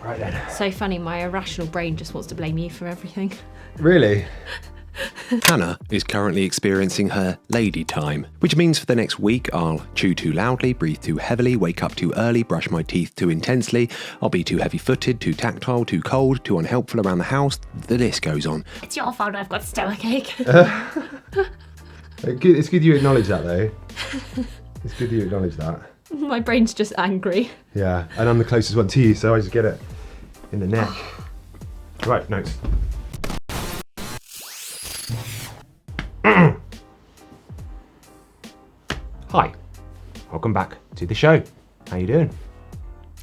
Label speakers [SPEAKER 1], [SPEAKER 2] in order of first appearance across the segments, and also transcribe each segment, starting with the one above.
[SPEAKER 1] Right then.
[SPEAKER 2] So funny, my irrational brain just wants to blame you for everything.
[SPEAKER 1] Really?
[SPEAKER 3] Hannah is currently experiencing her lady time, which means for the next week I'll chew too loudly, breathe too heavily, wake up too early, brush my teeth too intensely, I'll be too heavy-footed, too tactile, too cold, too unhelpful around the house, the list goes on.
[SPEAKER 2] It's your fault I've got stomachache.
[SPEAKER 1] It's good you acknowledge that though. It's good you acknowledge that.
[SPEAKER 2] My brain's just angry.
[SPEAKER 1] Yeah, and I'm the closest one to you, so I just get it in the neck. Right, notes. Hi, welcome back to the show. How you doing?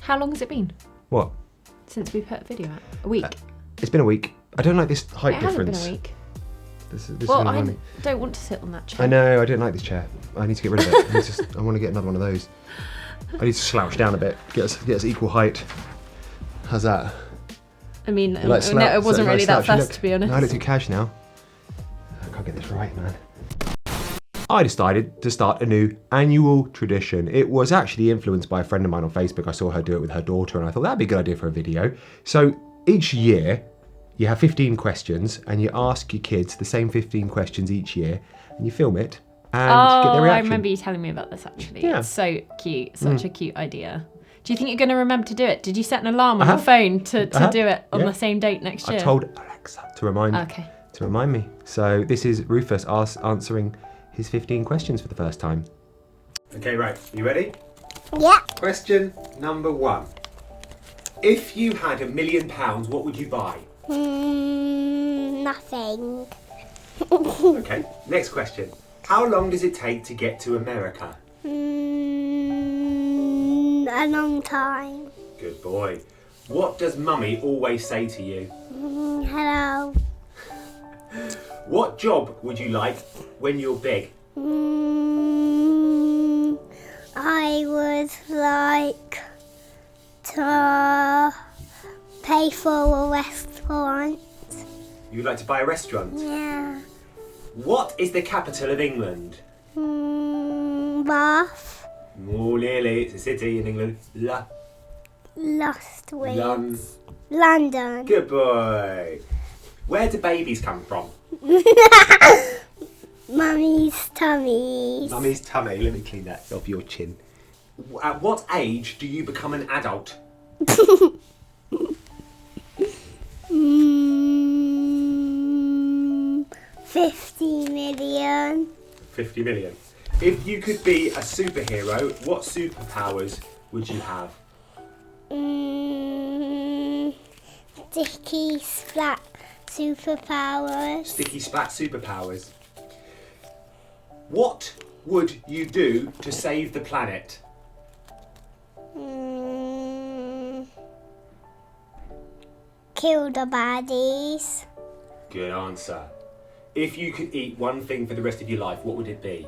[SPEAKER 2] How long has it been
[SPEAKER 1] What?
[SPEAKER 2] since we put a video out? A week?
[SPEAKER 1] It's been a week. I don't like this height
[SPEAKER 2] It hasn't
[SPEAKER 1] difference.
[SPEAKER 2] been a week.
[SPEAKER 1] This
[SPEAKER 2] Well,
[SPEAKER 1] is
[SPEAKER 2] I
[SPEAKER 1] annoying.
[SPEAKER 2] don't want to sit on that chair.
[SPEAKER 1] I know, I don't like this chair. I need to get rid of it. I want to get another one of those. I need to slouch down a bit, get us equal height. How's that?
[SPEAKER 2] I mean,
[SPEAKER 1] You like
[SPEAKER 2] no, it wasn't really that
[SPEAKER 1] slouchy
[SPEAKER 2] fast,
[SPEAKER 1] look?
[SPEAKER 2] to be honest.
[SPEAKER 1] No, I look too cash now. I can't get this right, man. I decided to start a new annual tradition. It was actually influenced by a friend of mine on Facebook. I saw her do it with her daughter and I thought that'd be a good idea for a video. So each year you have 15 questions and you ask your kids the same 15 questions each year and you film it and get their reaction.
[SPEAKER 2] I remember you telling me about this actually.
[SPEAKER 1] Yeah.
[SPEAKER 2] It's so cute. Such a cute idea. Do you think you're going to remember to do it? Did you set an alarm on your phone to do it on the same date next year?
[SPEAKER 1] I told Alexa to remind me. So this is Rufus answering his 15 questions for the first time. Okay, right. You ready?
[SPEAKER 4] Yeah.
[SPEAKER 1] Question number 1. If you had £1 million, what would you buy?
[SPEAKER 4] Nothing.
[SPEAKER 1] Okay. Next question. How long does it take to get to America?
[SPEAKER 4] A long time.
[SPEAKER 1] Good boy. What does Mummy always say to you?
[SPEAKER 4] Hello.
[SPEAKER 1] What job would you like when you're big?
[SPEAKER 4] I would like to pay for a restaurant.
[SPEAKER 1] You'd like to buy a restaurant?
[SPEAKER 4] Yeah.
[SPEAKER 1] What is the capital of England?
[SPEAKER 4] Bath.
[SPEAKER 1] Oh, nearly. It's a city in England.
[SPEAKER 4] Lost Wings.
[SPEAKER 1] London.
[SPEAKER 4] London.
[SPEAKER 1] Good boy. Where do babies come from?
[SPEAKER 4] Mummy's tummies.
[SPEAKER 1] Mummy's tummy. Let me clean that off your chin. At what age do you become an adult?
[SPEAKER 4] 50 million.
[SPEAKER 1] 50 million. If you could be a superhero, what superpowers would you have?
[SPEAKER 4] Sticky splat superpowers.
[SPEAKER 1] Sticky splat superpowers. What would you do to save the planet?
[SPEAKER 4] Kill the baddies.
[SPEAKER 1] Good answer. If you could eat one thing for the rest of your life, what would it be?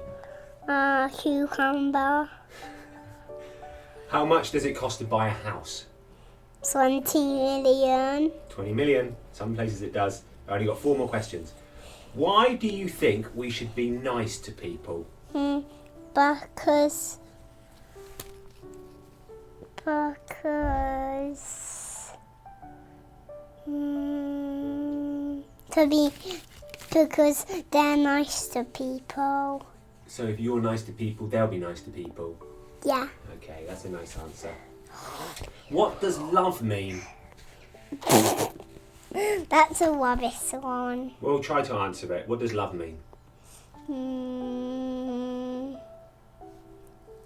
[SPEAKER 4] Cucumber.
[SPEAKER 1] How much does it cost to buy a house?
[SPEAKER 4] 20 million.
[SPEAKER 1] 20 million. Some places it does. I only got 4 more questions. Why do you think we should be nice to people?
[SPEAKER 4] Because because they're nice to people.
[SPEAKER 1] So if you're nice to people, they'll be nice to people.
[SPEAKER 4] Yeah.
[SPEAKER 1] Okay, that's a nice answer. What does love mean?
[SPEAKER 4] That's a rubbish one.
[SPEAKER 1] Well, try to answer it. What does love mean?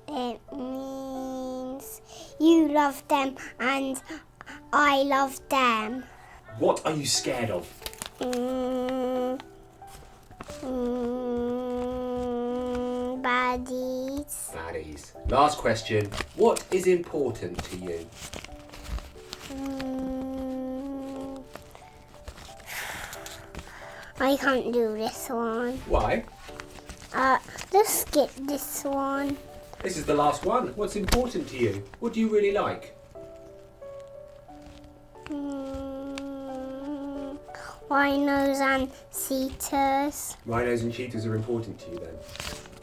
[SPEAKER 4] It means you love them and I love them.
[SPEAKER 1] What are you scared of?
[SPEAKER 4] Baddies.
[SPEAKER 1] Baddies. Last question. What is important to you?
[SPEAKER 4] I can't do this one.
[SPEAKER 1] Why?
[SPEAKER 4] Let's skip this one.
[SPEAKER 1] This is the last one. What's important to you? What do you really like?
[SPEAKER 4] Rhinos and cheetahs.
[SPEAKER 1] Rhinos and cheetahs are important to you then.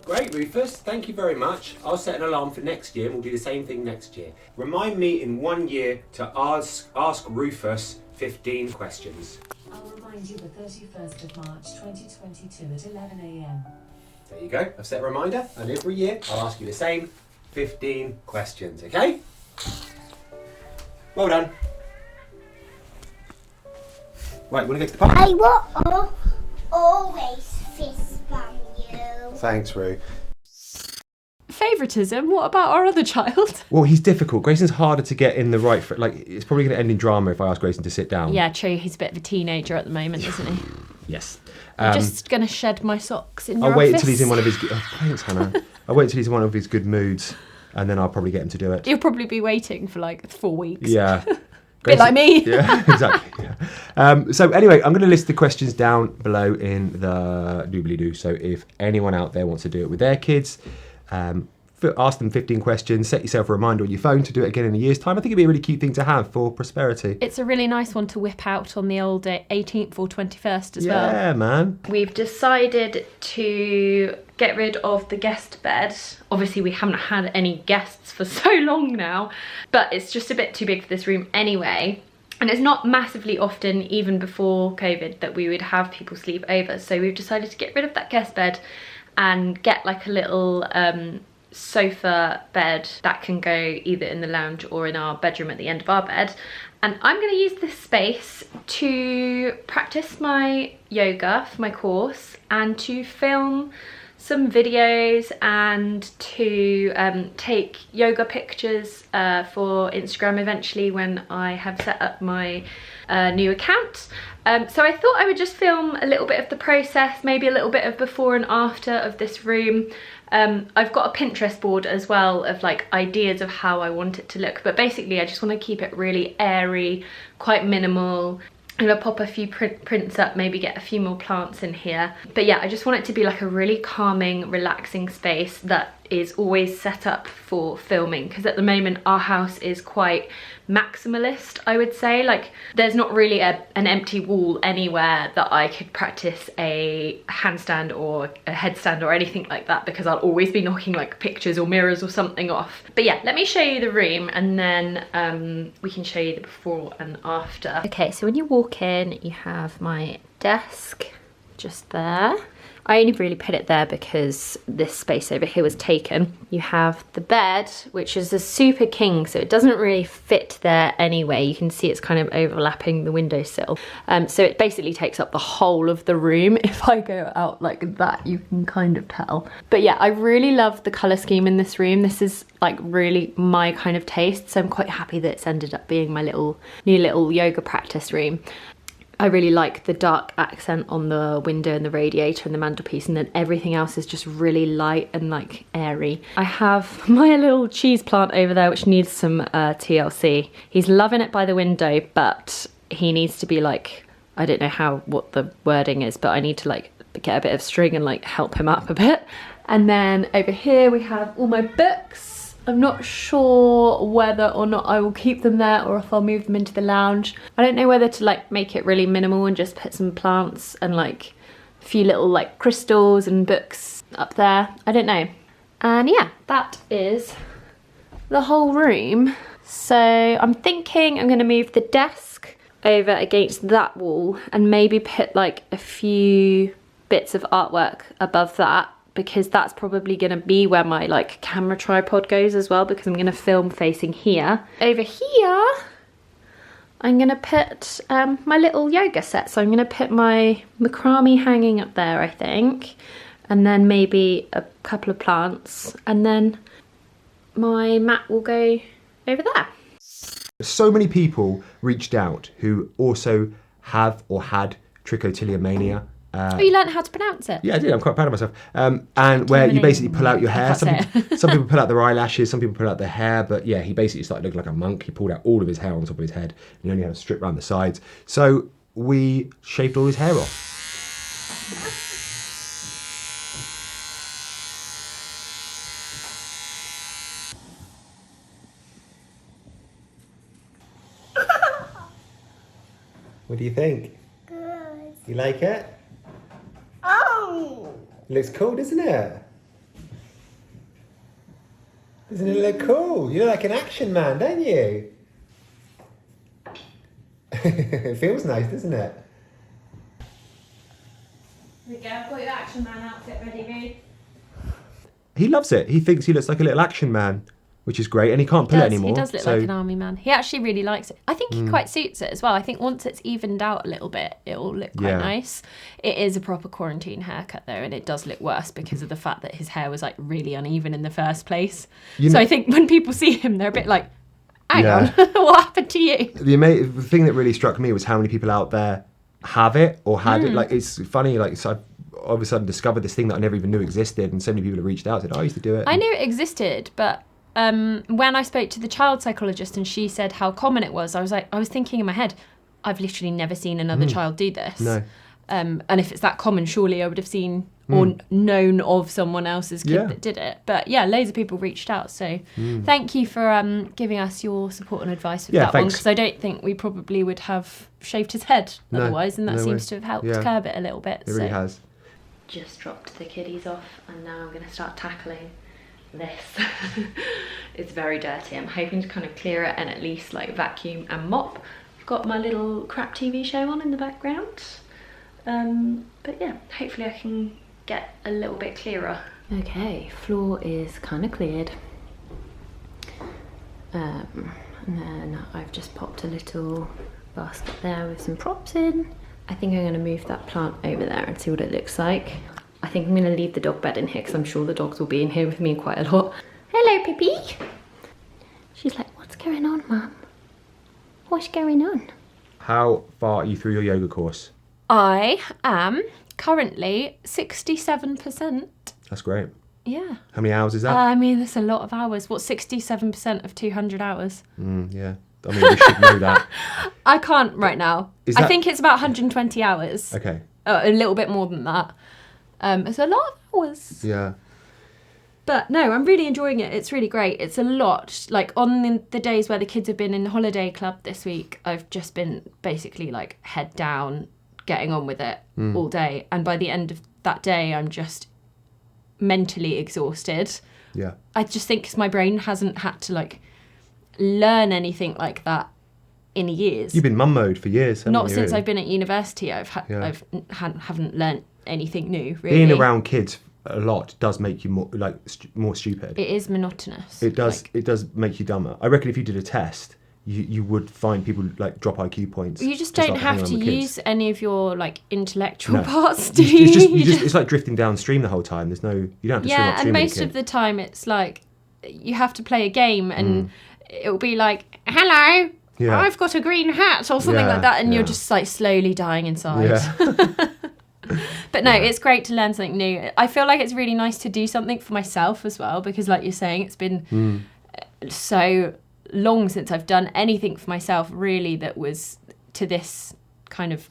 [SPEAKER 1] Great, Rufus. Thank you very much. I'll set an alarm for next year and we'll do the same thing next year. Remind me in 1 year to ask Rufus 15 questions.
[SPEAKER 5] I'll remind you the 31st of March 2022 at 11 a.m.
[SPEAKER 1] There you go. I've set a reminder, and every year I'll ask you the same 15 questions, okay? Well done. Right, you want to go to the park?
[SPEAKER 4] I will always fist bump you.
[SPEAKER 1] Thanks, Rue.
[SPEAKER 2] Favouritism? What about our other child?
[SPEAKER 1] Well, he's difficult. Grayson's harder to get in the right... it's probably going to end in drama if I ask Grayson to sit down.
[SPEAKER 2] Yeah, true. He's a bit of a teenager at the moment, isn't he?
[SPEAKER 1] Yes.
[SPEAKER 2] I'm just going to shed my socks in your
[SPEAKER 1] I'll wait
[SPEAKER 2] office.
[SPEAKER 1] until he's in one of his... Oh, thanks, Hannah. I'll wait until he's in one of his good moods, and then I'll probably get him to do it.
[SPEAKER 2] You'll probably be waiting for like 4 weeks.
[SPEAKER 1] Yeah.
[SPEAKER 2] Bit like me.
[SPEAKER 1] Yeah, exactly. Yeah. So anyway, I'm going to list the questions down below in the doobly-doo. So if anyone out there wants to do it with their kids, ask them 15 questions, set yourself a reminder on your phone to do it again in a year's time. I think it'd be a really cute thing to have for prosperity.
[SPEAKER 2] It's a really nice one to whip out on the old 18th or 21st as well.
[SPEAKER 1] Yeah, man.
[SPEAKER 2] We've decided to get rid of the guest bed. Obviously, we haven't had any guests for so long now, but it's just a bit too big for this room anyway. And it's not massively often, even before COVID, that we would have people sleep over. So we've decided to get rid of that guest bed and get like a little sofa bed that can go either in the lounge or in our bedroom at the end of our bed. And I'm going to use this space to practice my yoga for my course and to film some videos and to take yoga pictures for Instagram eventually when I have set up my new account. So I thought I would just film a little bit of the process, maybe a little bit of before and after of this room. I've got a Pinterest board as well of like ideas of how I want it to look, but basically I just want to keep it really airy, quite minimal. I'm gonna pop a few prints up, maybe get a few more plants in here. But yeah, I just want it to be like a really calming, relaxing space that is always set up for filming, because at the moment our house is quite maximalist, I would say. Like there's not really an empty wall anywhere that I could practice a handstand or a headstand or anything like that, because I'll always be knocking like pictures or mirrors or something off. But yeah, let me show you the room and then we can show you the before and after. Okay, so when you walk in, you have my desk just there. I only really put it there because this space over here was taken. You have the bed, which is a super king, so it doesn't really fit there anyway. You can see it's kind of overlapping the windowsill. So it basically takes up the whole of the room. If I go out like that, you can kind of tell. But yeah, I really love the color scheme in this room. This is like really my kind of taste, so I'm quite happy that it's ended up being my new little yoga practice room. I really like the dark accent on the window and the radiator and the mantelpiece, and then everything else is just really light and like airy. I have my little cheese plant over there which needs some TLC. He's loving it by the window, but he needs to be like, I don't know what the wording is, but I need to like get a bit of string and like help him up a bit. And then over here we have all my books. I'm not sure whether or not I will keep them there or if I'll move them into the lounge. I don't know whether to like make it really minimal and just put some plants and like a few little like crystals and books up there. I don't know. And yeah, that is the whole room. So I'm thinking I'm going to move the desk over against that wall and maybe put like a few bits of artwork above that, because that's probably going to be where my like camera tripod goes as well, because I'm going to film facing here. Over here I'm going to put my little yoga set, so I'm going to put my macrame hanging up there, I think, and then maybe a couple of plants, and then my mat will go over there.
[SPEAKER 1] So many people reached out who also have or had Trichotillomania.
[SPEAKER 2] Oh, you learned how to pronounce it?
[SPEAKER 1] Yeah, I did. I'm quite proud of myself. And where you basically pull out your hair. Some people pull out their eyelashes, some people pull out their hair, but yeah, he basically started looking like a monk. He pulled out all of his hair on top of his head, and he only had a strip around the sides. So we shaved all his hair off. What do you think?
[SPEAKER 4] Good.
[SPEAKER 1] You like it?
[SPEAKER 4] Oh!
[SPEAKER 1] It looks cool, doesn't it? Doesn't it look cool? You look like an action man, don't you? It feels nice, doesn't it?
[SPEAKER 2] There we go, I've got your action man outfit ready, Reed.
[SPEAKER 1] He loves it. He thinks he looks like a little action man, which is great, and he can't pull it anymore.
[SPEAKER 2] He does look like an army man. He actually really likes it. I think he quite suits it as well. I think once it's evened out a little bit, it'll look quite nice. It is a proper quarantine haircut though, and it does look worse because of the fact that his hair was like really uneven in the first place. I think when people see him, they're a bit like, hang on, what happened to you?
[SPEAKER 1] The thing that really struck me was how many people out there have it or had it. Like, it's funny, like, so I all of a sudden discovered this thing that I never even knew existed, and so many people have reached out and said, I used to do it.
[SPEAKER 2] I knew it existed, but when I spoke to the child psychologist and she said how common it was, I was thinking in my head, I've literally never seen another child do this.
[SPEAKER 1] No.
[SPEAKER 2] And if it's that common, surely I would have seen or known of someone else's kid that did it. But yeah, loads of people reached out. So thank you for giving us your support and advice with that one, because I don't think we probably would have shaved his head otherwise, and that seems to have helped curb it a little bit.
[SPEAKER 1] It really has.
[SPEAKER 2] Just dropped the kiddies off, and now I'm going to start tackling this. It's very dirty. I'm hoping to kind of clear it and at least like vacuum and mop. I've got my little crap TV show on in the background. But yeah, hopefully I can get a little bit clearer. Okay, floor is kind of cleared. And then I've just popped a little basket there with some props in. I think I'm going to move that plant over there and see what it looks like. I think I'm going to leave the dog bed in here because I'm sure the dogs will be in here with me quite a lot. Hello, Pippi. She's like, what's going on, Mum? What's going on?
[SPEAKER 1] How far are you through your yoga course?
[SPEAKER 2] I am currently 67%.
[SPEAKER 1] That's great.
[SPEAKER 2] Yeah.
[SPEAKER 1] How many hours is that?
[SPEAKER 2] I mean, that's a lot of hours. What, 67% of 200 hours?
[SPEAKER 1] Yeah. I mean, we should know that.
[SPEAKER 2] I can't right now. I think it's about 120 hours.
[SPEAKER 1] Okay.
[SPEAKER 2] A little bit more than that. It's a lot of hours.
[SPEAKER 1] Yeah.
[SPEAKER 2] But no, I'm really enjoying it. It's really great. It's a lot. Like on the days where the kids have been in the holiday club this week, I've just been basically like head down, getting on with it all day. And by the end of that day, I'm just mentally exhausted.
[SPEAKER 1] Yeah.
[SPEAKER 2] I just think 'cause my brain hasn't had to like learn anything like that in years.
[SPEAKER 1] You've been mum mode for years, haven't you?
[SPEAKER 2] Not since
[SPEAKER 1] really?
[SPEAKER 2] I've been at university. I haven't learnt anything new. Really,
[SPEAKER 1] being around kids a lot does make you more stupid.
[SPEAKER 2] It is monotonous.
[SPEAKER 1] It does. It does make you dumber. I reckon if you did a test, you would find people like drop IQ points.
[SPEAKER 2] You just don't
[SPEAKER 1] like
[SPEAKER 2] have
[SPEAKER 1] hanging
[SPEAKER 2] to
[SPEAKER 1] around with
[SPEAKER 2] use
[SPEAKER 1] kids.
[SPEAKER 2] any of your like intellectual parts, do
[SPEAKER 1] you
[SPEAKER 2] you?
[SPEAKER 1] just it's like drifting downstream the whole time. There's no, you don't have to swim upstream.
[SPEAKER 2] Yeah, and most of the time it's like you have to play a game and it'll be like, hello, I've got a green hat or something like that, and you're just like slowly dying inside.
[SPEAKER 1] Yeah.
[SPEAKER 2] But no, it's great to learn something new. I feel like it's really nice to do something for myself as well, because like you're saying, it's been so long since I've done anything for myself really that was to this kind of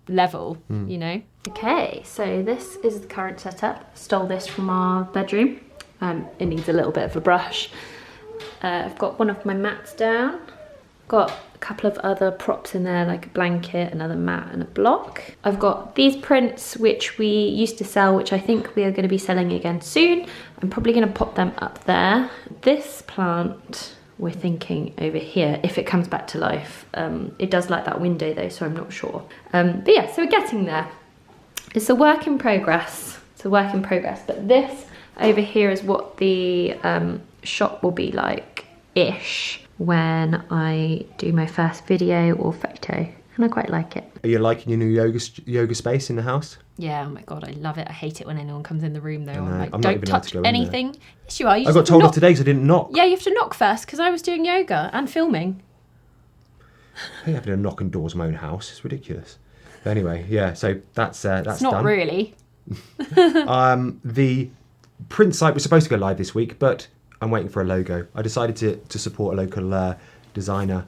[SPEAKER 2] level, you know. Okay, so this is the current setup. Stole this from our bedroom. It needs a little bit of a brush. I've got one of my mats down. Got a couple of other props in there, like a blanket, another mat and a block. I've got these prints which we used to sell, which I think we are going to be selling again soon. I'm probably going to pop them up there. This plant we're thinking over here, if it comes back to life. It does like that window though, so I'm not sure. But yeah, so we're getting there. It's a work in progress. It's a work in progress. But this over here is what the shop will be like-ish when I do my first video or photo, and I quite like it.
[SPEAKER 1] Are you liking your new yoga space in the house?
[SPEAKER 2] Yeah, oh my god, I love it. I hate it when anyone comes in the room though. I'm like,
[SPEAKER 1] I'm not
[SPEAKER 2] don't
[SPEAKER 1] even allowed
[SPEAKER 2] touch
[SPEAKER 1] to go in
[SPEAKER 2] anything. Yes, you are. You
[SPEAKER 1] I got
[SPEAKER 2] just
[SPEAKER 1] told
[SPEAKER 2] knock.
[SPEAKER 1] off today because I didn't knock.
[SPEAKER 2] Yeah, you have to knock first because I was doing yoga and filming.
[SPEAKER 1] I ain't having to knock on doors in my own house. It's ridiculous. But anyway, yeah. So that's
[SPEAKER 2] It's not
[SPEAKER 1] done.
[SPEAKER 2] really.
[SPEAKER 1] The print site was supposed to go live this week, but I'm waiting for a logo. I decided to support a local designer,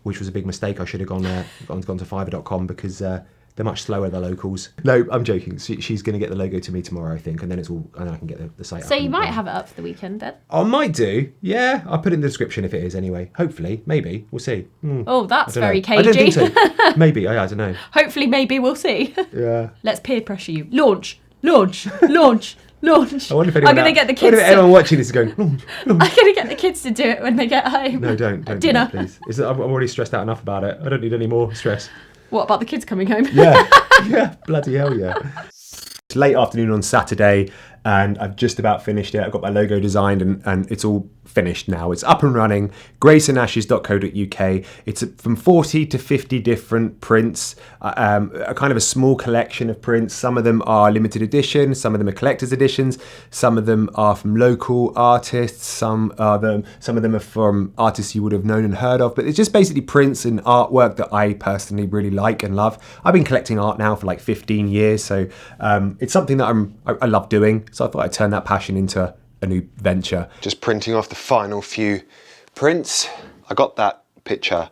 [SPEAKER 1] which was a big mistake. I should have gone to fiverr.com because they're much slower, the locals. No, I'm joking. She's going to get the logo to me tomorrow, I think, and then I can get the site up.
[SPEAKER 2] So you might have it up for the weekend then?
[SPEAKER 1] I might do. Yeah, I'll put it in the description if it is anyway. Hopefully, maybe. We'll see.
[SPEAKER 2] Oh, that's very
[SPEAKER 1] know. I don't
[SPEAKER 2] cagey.
[SPEAKER 1] think so. Maybe. I don't know.
[SPEAKER 2] Hopefully, maybe we'll see.
[SPEAKER 1] Yeah.
[SPEAKER 2] Let's peer pressure you. Launch, launch, launch, Launch.
[SPEAKER 1] I wonder if
[SPEAKER 2] I'm
[SPEAKER 1] anyone
[SPEAKER 2] going to get the kids
[SPEAKER 1] anyone watching this is going, launch.
[SPEAKER 2] I'm going to get the kids to do it when they get home.
[SPEAKER 1] No, don't do
[SPEAKER 2] Dinner.
[SPEAKER 1] that, please. I'm already stressed out enough about it. I don't need any more stress.
[SPEAKER 2] What about the kids coming home?
[SPEAKER 1] Yeah, bloody hell yeah. It's late afternoon on Saturday and I've just about finished it. I've got my logo designed and it's all finished now. It's up and running. GraysonAshes.co.uk. It's from 40 to 50 different prints, a kind of a small collection of prints. Some of them are limited edition, some of them are collector's editions, some of them are from local artists, some of them are from artists you would have known and heard of, but it's just basically prints and artwork that I personally really like and love. I've been collecting art now for like 15 years, so it's something that I love doing, so I thought I'd turn that passion into a new venture. Just printing off the final few prints. I got that picture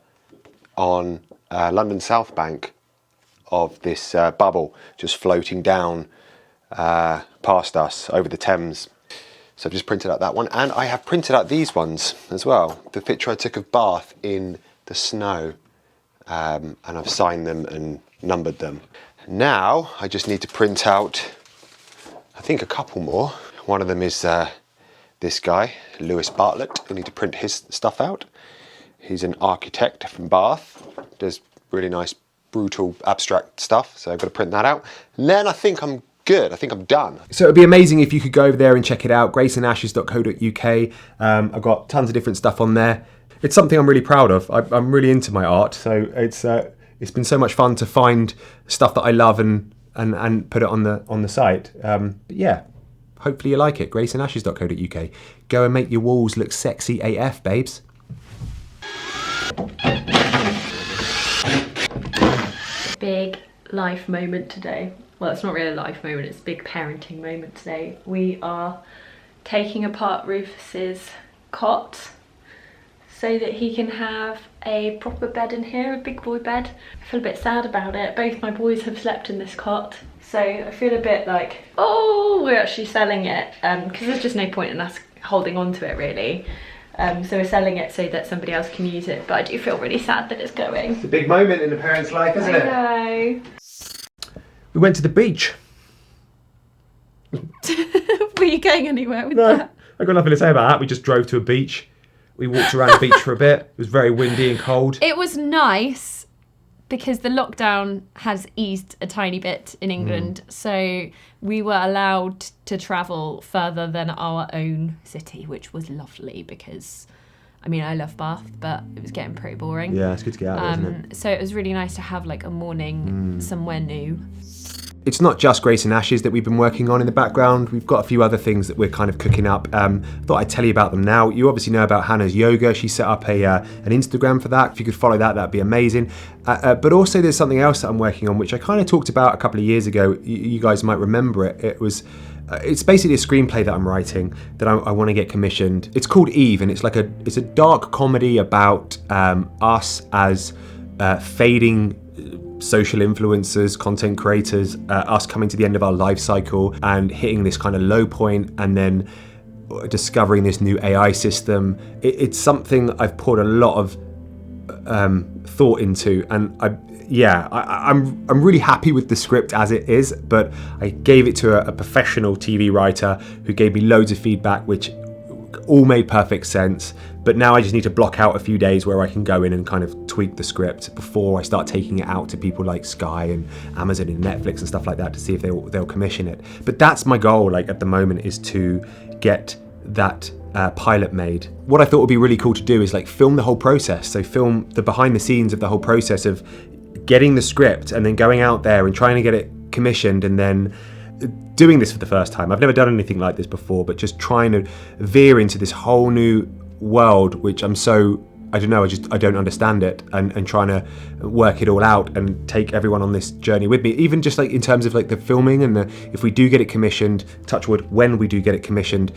[SPEAKER 1] on London South Bank of this bubble just floating down past us over the Thames. So I've just printed out that one, and I have printed out these ones as well. The picture I took of Bath in the snow, and I've signed them and numbered them. Now I just need to print out, I think, a couple more. One of them is this guy, Lewis Bartlett. I need to print his stuff out. He's an architect from Bath, does really nice, brutal, abstract stuff, so I've got to print that out. And then I think I'm good. I think I'm done. So it'd be amazing if you could go over there and check it out, GraysonAshes.co.uk. I've got tons of different stuff on there. It's something I'm really proud of. I'm really into my art, so it's been so much fun to find stuff that I love and put it on the site. But yeah. Hopefully you like it. GraysonAshes.co.uk. Go and make your walls look sexy AF, babes.
[SPEAKER 2] Big life moment today. Well, it's not really a life moment, it's a big parenting moment today. We are taking apart Rufus's cot so that he can have a proper bed in here, a big boy bed. I feel a bit sad about it. Both my boys have slept in this cot. So I feel a bit like, oh, we're actually selling it, because there's just no point in us holding on to it really. So we're selling it so that somebody else can use it, but I do feel really sad that it's going.
[SPEAKER 1] It's a big moment in a parent's life, isn't it?
[SPEAKER 2] I know.
[SPEAKER 1] We went to the beach.
[SPEAKER 2] Were you going anywhere with
[SPEAKER 1] No,
[SPEAKER 2] that?
[SPEAKER 1] I've got nothing to say about that. We just drove to a beach. We walked around the beach for a bit. It was very windy and cold.
[SPEAKER 2] It was nice because the lockdown has eased a tiny bit in England, so we were allowed to travel further than our own city, which was lovely because, I mean, I love Bath, but it was getting pretty boring.
[SPEAKER 1] Yeah, it's good to get out there, isn't it?
[SPEAKER 2] So it was really nice to have like a morning somewhere new.
[SPEAKER 1] It's not just Grayson Ashes that we've been working on in the background. We've got a few other things that we're kind of cooking up. Thought I'd tell you about them now. You obviously know about Hannah's Yoga. She set up an Instagram for that. If you could follow that, that'd be amazing. But also there's something else that I'm working on, which I kind of talked about a couple of years ago. You guys might remember it. It's basically a screenplay that I'm writing that I want to get commissioned. It's called Eve, and it's a dark comedy about us as fading social influencers, content creators, us coming to the end of our life cycle and hitting this kind of low point and then discovering this new AI system. It's something I've poured a lot of thought into, and I'm really happy with the script as it is, but I gave it to a professional TV writer who gave me loads of feedback, which all made perfect sense. But now I just need to block out a few days where I can go in and kind of tweak the script before I start taking it out to people like Sky and Amazon and Netflix and stuff like that to see if they'll commission it. But that's my goal, like at the moment, is to get that pilot made. What I thought would be really cool to do is like film the whole process. So film the behind the scenes of the whole process of getting the script and then going out there and trying to get it commissioned and then doing this for the first time. I've never done anything like this before, but just trying to veer into this whole new world, which I don't understand it, and trying to work it all out and take everyone on this journey with me, even just like in terms of like the filming and if we do get it commissioned, touch wood, when we do get it commissioned,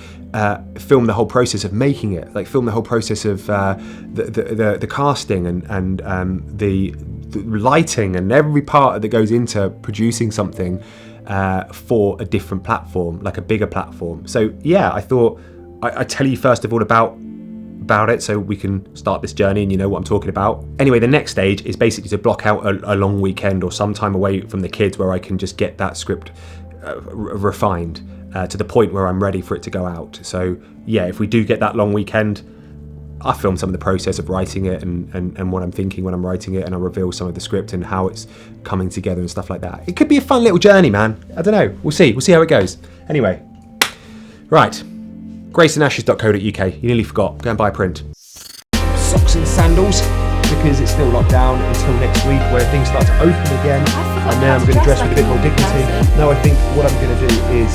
[SPEAKER 1] film the whole process of making it, like film the whole process of the casting and the lighting and every part that goes into producing something for a different platform, like a bigger platform. So yeah, I thought I'd tell you first of all about it so we can start this journey and you know what I'm talking about. Anyway, the next stage is basically to block out a long weekend or some time away from the kids where I can just get that script refined. to the point where I'm ready for it to go out. So yeah, if we do get that long weekend, I film some of the process of writing it and what I'm thinking when I'm writing it, and I reveal some of the script and how it's coming together and stuff like that. It could be a fun little journey, man. I don't know. We'll see how it goes. Anyway, right. GraysonAshes.co.uk. You nearly forgot. Go and buy a print. Socks and sandals, because it's still locked down until next week where things start to open again. And now I'm going to dress with a bit more dignity. No, I think what I'm going to do is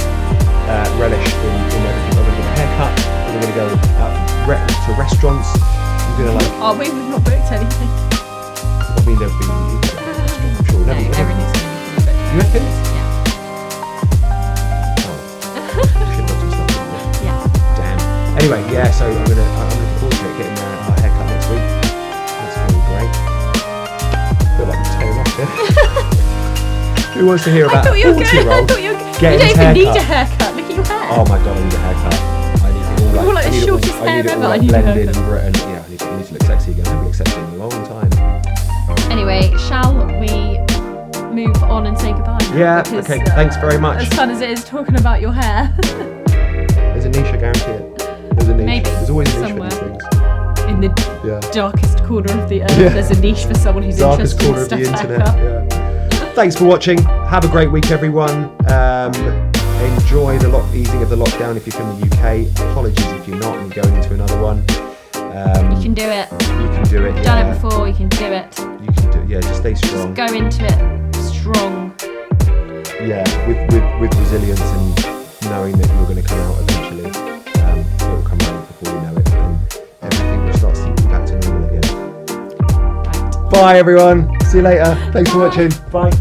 [SPEAKER 1] relish in everything. I'm going to get a haircut. We're going to go out to restaurants. I'm going to like...
[SPEAKER 2] Oh, we've not booked anything.
[SPEAKER 1] I mean, there'll be... I'm sure.
[SPEAKER 2] No, everything's going to be booked.
[SPEAKER 1] You reckon?
[SPEAKER 2] Yeah.
[SPEAKER 1] Oh. Shit, lots of stuff.
[SPEAKER 2] Yeah.
[SPEAKER 1] Damn. Anyway, yeah, so I'm looking forward to it, getting a haircut next week. That's going to be great. I feel like I'm tearing off here. Who wants to hear about a 40-year-old
[SPEAKER 2] you
[SPEAKER 1] getting
[SPEAKER 2] don't
[SPEAKER 1] his
[SPEAKER 2] even need
[SPEAKER 1] haircut?
[SPEAKER 2] a haircut. Look at your hair.
[SPEAKER 1] Oh my god, I need a haircut. I need it all
[SPEAKER 2] You're like the shortest hair ever. I need a
[SPEAKER 1] blended
[SPEAKER 2] haircut.
[SPEAKER 1] and Britain. Yeah, I need to look sexy again. I haven't looked sexy in a long time.
[SPEAKER 2] Anyway, shall we move on and say goodbye now?
[SPEAKER 1] Yeah,
[SPEAKER 2] Because,
[SPEAKER 1] okay, thanks very much.
[SPEAKER 2] As fun as it is talking about your hair.
[SPEAKER 1] There's a niche, I guarantee it. There's a niche.
[SPEAKER 2] Maybe,
[SPEAKER 1] There's always a niche
[SPEAKER 2] somewhere.
[SPEAKER 1] for these things.
[SPEAKER 2] In the
[SPEAKER 1] Yeah.
[SPEAKER 2] darkest corner of the earth,
[SPEAKER 1] Yeah.
[SPEAKER 2] there's a niche for someone who's
[SPEAKER 1] Darkest
[SPEAKER 2] interested
[SPEAKER 1] corner
[SPEAKER 2] in
[SPEAKER 1] of the
[SPEAKER 2] stuff
[SPEAKER 1] internet.
[SPEAKER 2] like that.
[SPEAKER 1] Yeah. Thanks for watching. Have a great week, everyone. Enjoy the easing of the lockdown if you're from the UK. Apologies if you're not and you're going into another one.
[SPEAKER 2] You can do it.
[SPEAKER 1] You can do it.
[SPEAKER 2] Done it before, you can do it.
[SPEAKER 1] You can do it. Yeah, just stay strong.
[SPEAKER 2] Go into it strong.
[SPEAKER 1] Yeah, with resilience and knowing that you're going to come out eventually. It will come out before you know it, and everything will start seeping back to normal again. Bye, everyone. See you later. Thanks for watching. Bye.